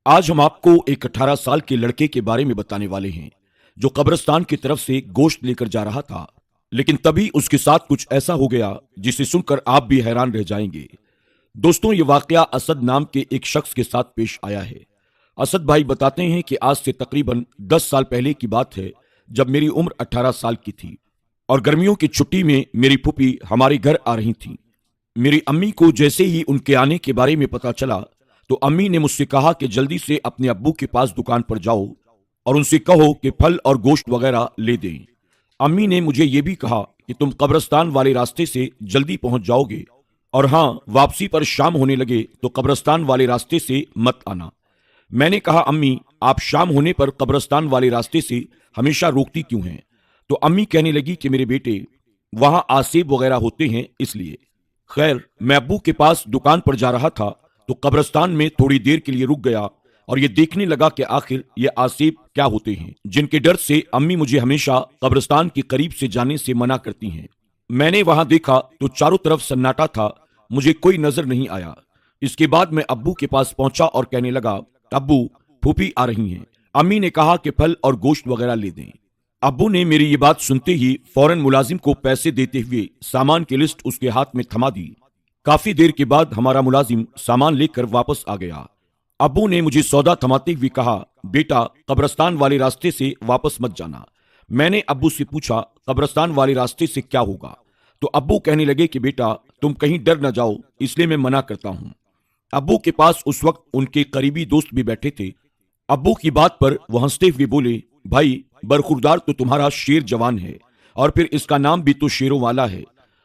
آج ہم آپ کو ایک 18 سال کے لڑکے کے بارے میں بتانے والے ہیں جو قبرستان کی طرف سے گوشت لے کر جا رہا تھا، لیکن تبھی اس کے ساتھ کچھ ایسا ہو گیا جسے سن کر آپ بھی حیران رہ جائیں گے۔ دوستوں، یہ واقعہ اسد نام کے ایک شخص کے ساتھ پیش آیا ہے۔ اسد بھائی بتاتے ہیں کہ آج سے تقریباً 10 سال پہلے کی بات ہے، جب میری عمر 18 سال کی تھی اور گرمیوں کی چھٹی میں میری پھوپھی ہمارے گھر آ رہی تھیں۔ میری امی کو جیسے ہی ان کے آنے کے بارے میں پتا چلا تو امی نے مجھ سے کہا کہ جلدی سے اپنے ابو کے پاس دکان پر جاؤ اور ان سے کہو کہ پھل اور گوشت وغیرہ لے دیں۔ امی نے مجھے یہ بھی کہا کہ تم قبرستان والے راستے سے جلدی پہنچ جاؤ گے، اور ہاں، واپسی پر شام ہونے لگے تو قبرستان والے راستے سے مت آنا۔ میں نے کہا، امی آپ شام ہونے پر قبرستان والے راستے سے ہمیشہ روکتی کیوں ہیں؟ تو امی کہنے لگی کہ میرے بیٹے، وہاں آسیب وغیرہ ہوتے ہیں اس لیے۔ خیر، میں ابو کے پاس دکان پر جا رہا تھا تو قبرستان میں تھوڑی دیر کے لیے رک گیا اور یہ دیکھنے لگا کہ آخر یہ آسیب کیا ہوتے ہیں جن کے ڈر سے امی مجھے ہمیشہ قبرستان کے قریب سے جانے سے منع کرتی ہیں۔ میں نے وہاں دیکھا تو چاروں طرف سناٹا تھا، مجھے کوئی نظر نہیں آیا۔ اس کے بعد میں ابو کے پاس پہنچا اور کہنے لگا، ابو پھوپھی آ رہی ہیں، امی نے کہا کہ پھل اور گوشت وغیرہ لے دیں۔ ابو نے میری یہ بات سنتے ہی فوراً ملازم کو پیسے دیتے ہوئے سامان کی لسٹ اس کے ہاتھ میں تھما دی۔ کافی دیر کے بعد ہمارا ملازم سامان لے کر واپس آ گیا۔ ابو نے مجھے سودا تھماتے ہوئے کہا، بیٹا قبرستان والے راستے سے واپس مت جانا۔ میں نے ابو سے پوچھا، قبرستان والے راستے سے کیا ہوگا؟ تو ابو کہنے لگے کہ بیٹا تم کہیں ڈر نہ جاؤ، اس لیے میں منع کرتا ہوں۔ ابو کے پاس اس وقت ان کے قریبی دوست بھی بیٹھے تھے۔ ابو کی بات پر وہ ہنستے ہوئے بولے، بھائی برخوردار تو تمہارا شیر جوان ہے، اور پھر اس کا نام بھی تو شیروں والا ہے،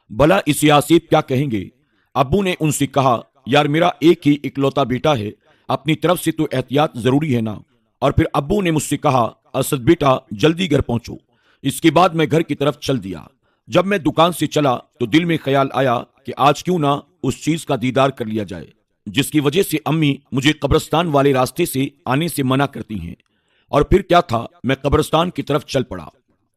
بھلا اسے آصف کیا کہیں گے؟ ابو نے ان سے کہا، یار میرا ایک ہی اکلوتا بیٹا ہے، اپنی طرف سے تو احتیاط ضروری ہے نا۔ اور پھر ابو نے مجھ سے کہا، اسد بیٹا جلدی گھر پہنچو۔ اس کے بعد میں گھر کی طرف چل دیا۔ جب میں دکان سے چلا تو دل میں خیال آیا کہ آج کیوں نہ اس چیز کا دیدار کر لیا جائے جس کی وجہ سے امی مجھے قبرستان والے راستے سے آنے سے منع کرتی ہیں۔ اور پھر کیا تھا، میں قبرستان کی طرف چل پڑا۔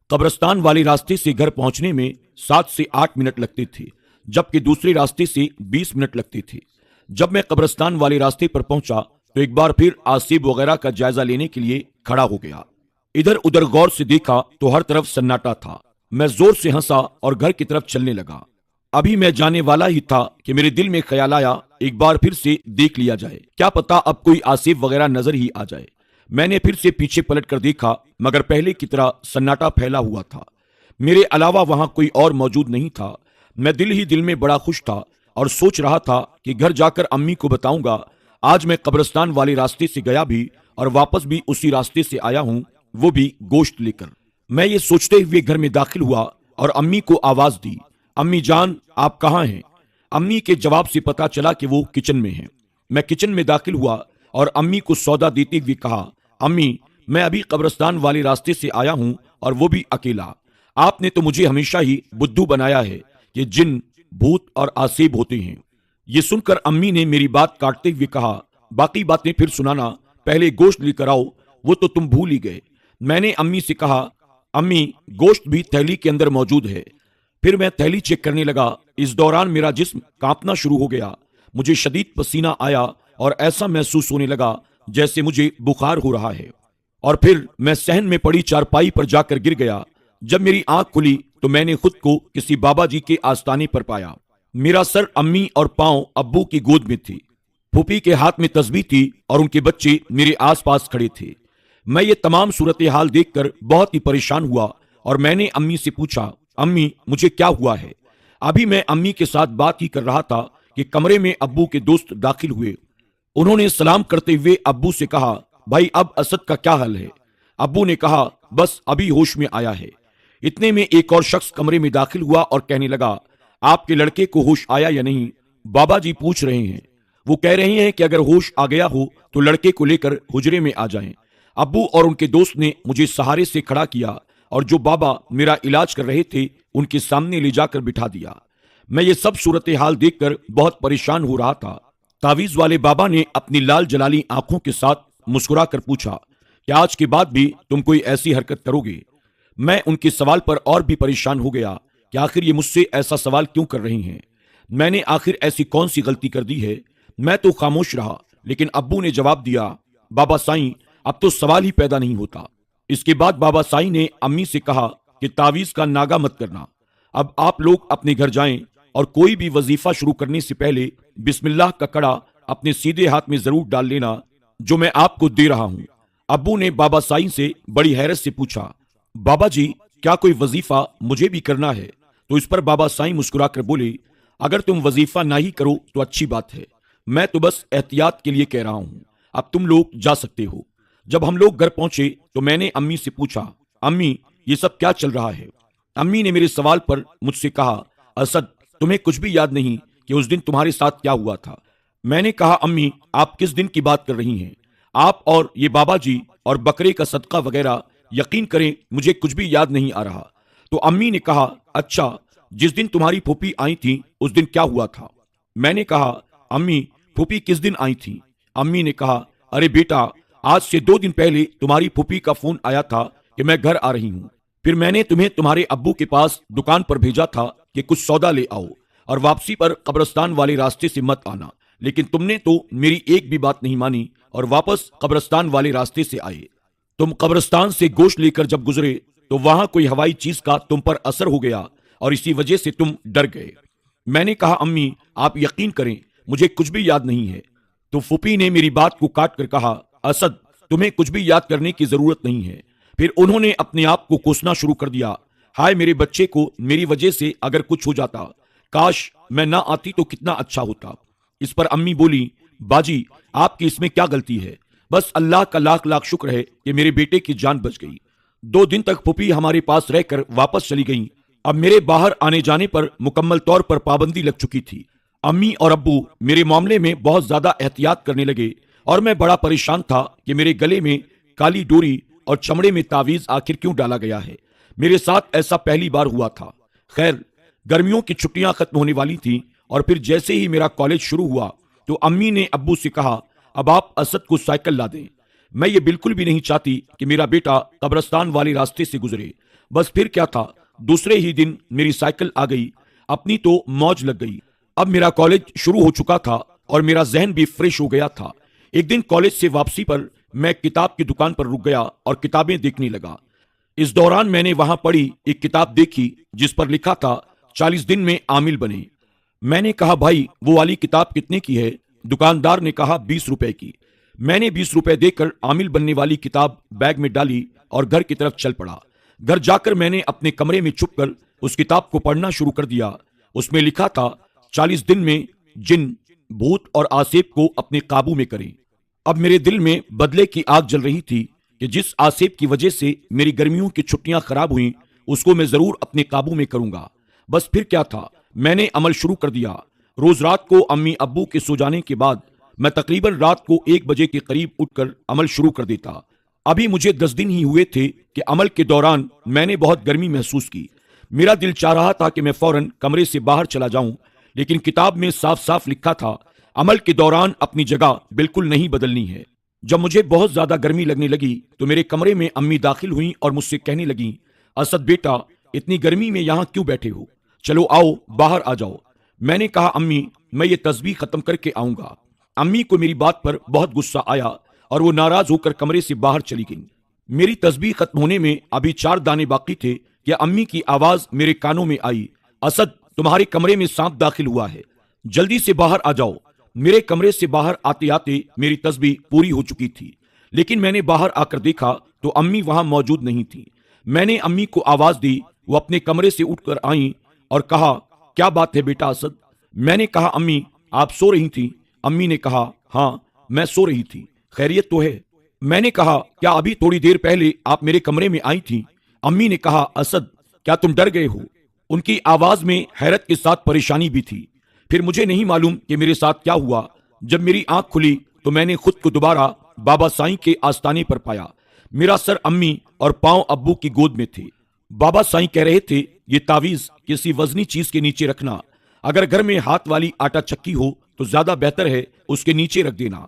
قبرستان والے راستے سے گھر پہنچنے میں 7 سے 8 منٹ لگتے تھے، جبکہ دوسرے راستے سے 20 منٹ لگتے تھے۔ جب میں قبرستان والے راستے پر پہنچا تو ایک بار پھر آسیب وغیرہ کا جائزہ لینے کے لیے کھڑا ہو گیا۔ ادھر ادھر غور سے دیکھا تو ہر طرف سناٹا تھا۔ میں زور سے ہنسا اور گھر کی طرف چلنے لگا۔ ابھی میں جانے والا ہی تھا کہ میرے دل میں خیال آیا، ایک بار پھر سے دیکھ لیا جائے، کیا پتا اب کوئی آسیب وغیرہ نظر ہی آ جائے۔ میں نے پھر سے پیچھے پلٹ کر دیکھا، مگر پہلے کی طرح سناٹا پھیلا ہوا تھا، میرے علاوہ وہاں کوئی اور موجود نہیں تھا۔ میں دل ہی دل میں بڑا خوش تھا اور سوچ رہا تھا کہ گھر جا کر امی کو بتاؤں گا، آج میں قبرستان والے راستے سے گیا بھی اور واپس بھی اسی راستے سے آیا ہوں، وہ بھی گوشت لے کر۔ میں یہ سوچتے ہوئے گھر میں داخل ہوا اور امی کو آواز دی، امی جان آپ کہاں ہیں؟ امی کے جواب سے پتا چلا کہ وہ کچن میں ہیں۔ میں کچن میں داخل ہوا اور امی کو سودا دیتے ہوئے کہا، امی میں ابھی قبرستان والے راستے سے آیا ہوں اور وہ بھی اکیلا۔ آپ نے تو مجھے ہمیشہ ہی بدھو بنایا ہے کہ جن بھوت اور آسیب ہوتے ہیں۔ یہ سن کر امی نے میری بات کاٹتے ہوئے کہا، باقی باتیں پھر سنانا، پہلے گوشت لے کر آؤ، وہ تو تم بھول ہی گئے۔ میں نے امی سے کہا، امی گوشت بھی تھیلی کے اندر موجود ہے۔ پھر میں تھیلی چیک کرنے لگا۔ اس دوران میرا جسم کانپنا شروع ہو گیا، مجھے شدید پسینہ آیا اور ایسا محسوس ہونے لگا جیسے مجھے بخار ہو رہا ہے، اور پھر میں صحن میں پڑی چارپائی پر جا کر گر گیا۔ جب میری آنکھ کھلی تو میں نے خود کو کسی بابا جی کے آستانے پر پایا۔ میرا سر امی اور پاؤں ابو کی گود میں تھی، پھوپھی کے ہاتھ میں تسبیح تھی اور ان کے بچے میرے آس پاس کھڑے تھے۔ میں یہ تمام صورتحال دیکھ کر بہت ہی پریشان ہوا اور میں نے امی سے پوچھا، امی مجھے کیا ہوا ہے؟ ابھی میں امی کے ساتھ بات ہی کر رہا تھا کہ کمرے میں ابو کے دوست داخل ہوئے۔ انہوں نے سلام کرتے ہوئے ابو سے کہا، بھائی اب اسد کا کیا حل ہے؟ ابو نے کہا، بس ابھی ہوش میں آیا ہے۔ اتنے میں ایک اور شخص کمرے میں داخل ہوا اور کہنے لگا، آپ کے لڑکے کو ہوش آیا یا نہیں؟ بابا جی پوچھ رہے ہیں، وہ کہہ رہے ہیں کہ اگر ہوش آ گیا ہو تو لڑکے کو لے کر حجرے میں آ جائیں۔ ابو اور ان کے دوست نے مجھے سہارے سے کھڑا کیا اور جو بابا میرا علاج کر رہے تھے ان کے سامنے لے جا کر بٹھا دیا۔ میں یہ سب صورتحال دیکھ کر بہت پریشان ہو رہا تھا۔ تعویذ والے بابا نے اپنی لال جلالی آنکھوں کے ساتھ مسکرا کر پوچھا کہ آج کے بعد بھی تم کوئی ایسی حرکت کرو گے؟ میں ان کے سوال پر اور بھی پریشان ہو گیا کہ آخر یہ مجھ سے ایسا سوال کیوں کر رہی ہیں؟ میں نے آخر ایسی کون سی غلطی کر دی ہے؟ میں تو خاموش رہا، لیکن ابو نے جواب دیا، بابا سائیں اب تو سوال ہی پیدا نہیں ہوتا۔ اس کے بعد بابا سائیں نے امی سے کہا کہ تعویذ کا ناغہ مت کرنا، اب آپ لوگ اپنے گھر جائیں اور کوئی بھی وظیفہ شروع کرنے سے پہلے بسم اللہ کا کڑا اپنے سیدھے ہاتھ میں ضرور ڈال لینا جو میں آپ کو دے رہا ہوں۔ ابو نے بابا سائیں سے بڑی حیرت سے پوچھا، بابا جی کیا کوئی وظیفہ مجھے بھی کرنا ہے؟ تو اس پر بابا سائیں مسکرا کر بولے، اگر تم وظیفہ نہ ہی کرو تو اچھی بات ہے، میں تو بس احتیاط کے لیے کہہ رہا ہوں، اب تم لوگ جا سکتے ہو۔ جب ہم لوگ گھر پہنچے تو میں نے امی سے پوچھا، امی یہ سب کیا چل رہا ہے؟ امی نے میرے سوال پر مجھ سے کہا، اسد تمہیں کچھ بھی یاد نہیں کہ اس دن تمہارے ساتھ کیا ہوا تھا؟ میں نے کہا، امی آپ کس دن کی بات کر رہی ہیں؟ آپ اور یہ بابا جی اور بکرے کا صدقہ وغیرہ، یقین کریں مجھے کچھ بھی یاد نہیں آ رہا۔ تو امی نے کہا، اچھا جس دن تمہاری پھوپھی آئی تھی اس دن کیا ہوا تھا؟ میں نے کہا، امی پھوپھی کس دن آئی تھی؟ امی نے کہا، ارے بیٹا آج سے 2 دن پہلے تمہاری پھوپھی کا فون آیا تھا کہ میں گھر آ رہی ہوں، پھر میں نے تمہیں تمہارے ابو کے پاس دکان پر بھیجا تھا کہ کچھ سودا لے آؤ اور واپسی پر قبرستان والے راستے سے مت آنا، لیکن تم نے تو میری ایک بھی بات نہیں مانی اور واپس قبرستان والے راستے سے آئے۔ تم قبرستان سے گوشت لے کر جب گزرے تو وہاں کوئی ہوائی چیز کا تم پر اثر ہو گیا اور اسی وجہ سے تم ڈر گئے۔ میں نے کہا، امی آپ یقین کریں مجھے کچھ بھی یاد نہیں ہے۔ تو پھوپھی نے میری بات کو کاٹ کر کہا، اسد تمہیں کچھ بھی یاد کرنے کی ضرورت نہیں ہے۔ پھر انہوں نے اپنے آپ کو کوسنا شروع کر دیا، ہائے میرے بچے کو میری وجہ سے اگر کچھ ہو جاتا، کاش میں نہ آتی تو کتنا اچھا ہوتا۔ اس پر امی بولی، باجی آپ کی اس میں کیا غلطی ہے، بس اللہ کا لاکھ لاکھ شکر ہے کہ میرے بیٹے کی جان بچ گئی۔ 2 دن تک پھوپھی ہمارے پاس رہ کر واپس چلی گئیں۔ اب میرے باہر آنے جانے پر مکمل طور پر پابندی لگ چکی تھی۔ امی اور ابو میرے معاملے میں بہت زیادہ احتیاط کرنے لگے اور میں بڑا پریشان تھا کہ میرے گلے میں کالی ڈوری اور چمڑے میں تعویذ آخر کیوں ڈالا گیا ہے۔ میرے ساتھ ایسا پہلی بار ہوا تھا۔ خیر گرمیوں کی چھٹیاں ختم ہونے والی تھیں اور پھر جیسے ہی میرا کالج شروع ہوا تو امی نے ابو سے کہا، اب آپ اسد کو سائیکل لا دیں، میں یہ بالکل بھی نہیں چاہتی کہ میرا بیٹا قبرستان والے راستے سے گزرے۔ بس پھر کیا تھا، دوسرے ہی دن میری سائیکل آ گئی، اپنی تو موج لگ گئی۔ اب میرا کالج شروع ہو چکا تھا اور میرا ذہن بھی فریش ہو گیا تھا۔ ایک دن کالج سے واپسی پر میں کتاب کی دکان پر رک گیا اور کتابیں دیکھنے لگا۔ اس دوران میں نے وہاں پڑھی ایک کتاب دیکھی جس پر لکھا تھا 40 دن میں عامل بنے۔ میں نے کہا، بھائی وہ والی کتاب کتنے کی ہے؟ دکاندار نے کہا 20 روپے کی۔ میں نے 20 روپے دے کر عامل بننے والی کتاب بیگ میں ڈالی اور گھر کی طرف چل پڑا۔ گھر جا کر میں نے اپنے کمرے میں چھپ کر اس کتاب کو پڑھنا شروع کر دیا۔ اس میں لکھا تھا 40 دن میں جن، بھوت اور آسیب کو اپنے قابو میں کریں۔ اب میرے دل میں بدلے کی آگ جل رہی تھی کہ جس آسیب کی وجہ سے میری گرمیوں کی چھٹیاں خراب ہوئیں اس کو میں ضرور اپنے قابو میں کروں گا۔ بس پھر کیا تھا، میں نے عمل شروع کر دیا۔ روز رات کو امی ابو کے سو جانے کے بعد میں تقریباً رات کو 1 بجے کے قریب اٹھ کر عمل شروع کر دیتا۔ ابھی مجھے 10 دن ہی ہوئے تھے کہ عمل کے دوران میں نے بہت گرمی محسوس کی۔ میرا دل چاہ رہا تھا کہ میں فوراً کمرے سے باہر چلا جاؤں، لیکن کتاب میں صاف صاف لکھا تھا عمل کے دوران اپنی جگہ بالکل نہیں بدلنی ہے۔ جب مجھے بہت زیادہ گرمی لگنے لگی تو میرے کمرے میں امی داخل ہوئیں اور مجھ سے کہنے لگیں، اسد بیٹا اتنی گرمی میں یہاں کیوں بیٹھے ہو، چلو آؤ باہر آ جاؤ۔ میں نے کہا، امی میں یہ تسبیح ختم کر کے آؤں گا۔ امی کو میری بات پر بہت غصہ آیا اور وہ ناراض ہو کر کمرے سے باہر چلی گئیں۔ میری تسبیح ختم ہونے میں ابھی 4 دانے باقی تھے کہ امی کی آواز میرے کانوں میں آئی، اسد تمہارے کمرے میں سانپ داخل ہوا ہے، جلدی سے باہر آ جاؤ۔ میرے کمرے سے باہر آتے آتے میری تسبیح پوری ہو چکی تھی، لیکن میں نے باہر آ کر دیکھا تو امی وہاں موجود نہیں تھی۔ میں نے امی کو آواز دی، وہ اپنے کمرے سے اٹھ کر آئیں اور کہا، کیا بات ہے بیٹا اسد؟ میں نے کہا، امی آپ سو رہی تھیں؟ امی نے کہا، ہاں میں سو رہی تھی، خیریت تو ہے؟ میں نے کہا، کیا ابھی تھوڑی دیر پہلے آپ میرے کمرے میں آئی تھیں؟ امی نے کہا، اسد کیا تم ڈر گئے ہو؟ ان کی آواز میں حیرت کے ساتھ پریشانی بھی تھی۔ پھر مجھے نہیں معلوم کہ میرے ساتھ کیا ہوا۔ جب میری آنکھ کھلی تو میں نے خود کو دوبارہ بابا سائیں کے آستانے پر پایا۔ میرا سر امی اور پاؤں ابو کی گود میں تھے۔ بابا سائیں کہہ رہے تھے، یہ تعویذ کسی وزنی چیز کے نیچے رکھنا، اگر گھر میں ہاتھ والی آٹا چکی ہو تو زیادہ بہتر ہے اس کے نیچے رکھ دینا۔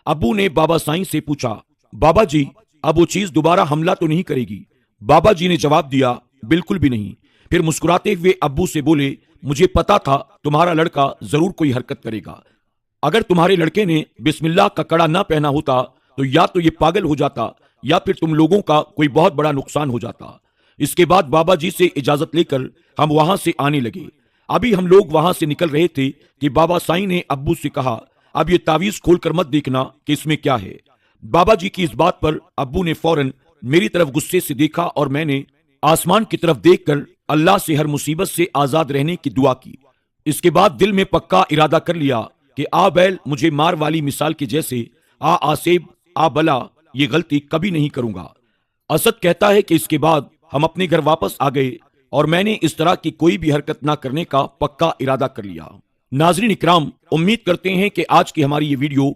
ابو نے بابا سائیں سے پوچھا، بابا جی اب وہ چیز دوبارہ حملہ تو نہیں کرے گی؟ بابا جی نے جواب دیا، بالکل بھی نہیں۔ پھر مسکراتے ہوئے ابو سے بولے، مجھے پتا تھا تمہارا لڑکا ضرور کوئی حرکت کرے گا، اگر تمہارے لڑکے نے بسم اللہ کا کڑا نہ پہنا ہوتا تو یا تو یہ پاگل ہو جاتا یا پھر تم لوگوں کا کوئی بہت بڑا نقصان ہو جاتا۔ اس کے بعد بابا جی سے اجازت لے کر ہم وہاں سے آنے لگے۔ ابھی ہم لوگ وہاں سے نکل رہے تھے کہ بابا سائیں نے ابو سے کہا، اب یہ تعویذ کھول کر مت دیکھنا کہ اس میں کیا ہے۔ بابا جی کی اس بات پر ابو نے فوراً میری طرف غصے سے دیکھا اور میں نے آسمان کی طرف دیکھ کر اللہ سے ہر مصیبت سے آزاد رہنے کی دعا کی۔ اس کے بعد دل میں پکا ارادہ کر لیا کہ آ بیل مجھے مار والی مثال کے جیسے آ آسیب آ بلا، یہ غلطی کبھی نہیں کروں گا۔ اسد کہتا ہے کہ اس کے بعد ہم اپنے گھر واپس آ گئے اور میں نے اس طرح کی کوئی بھی حرکت نہ کرنے کا پکا ارادہ کر لیا۔ ناظرین اکرام، امید کرتے ہیں کہ آج کی ہماری یہ ویڈیو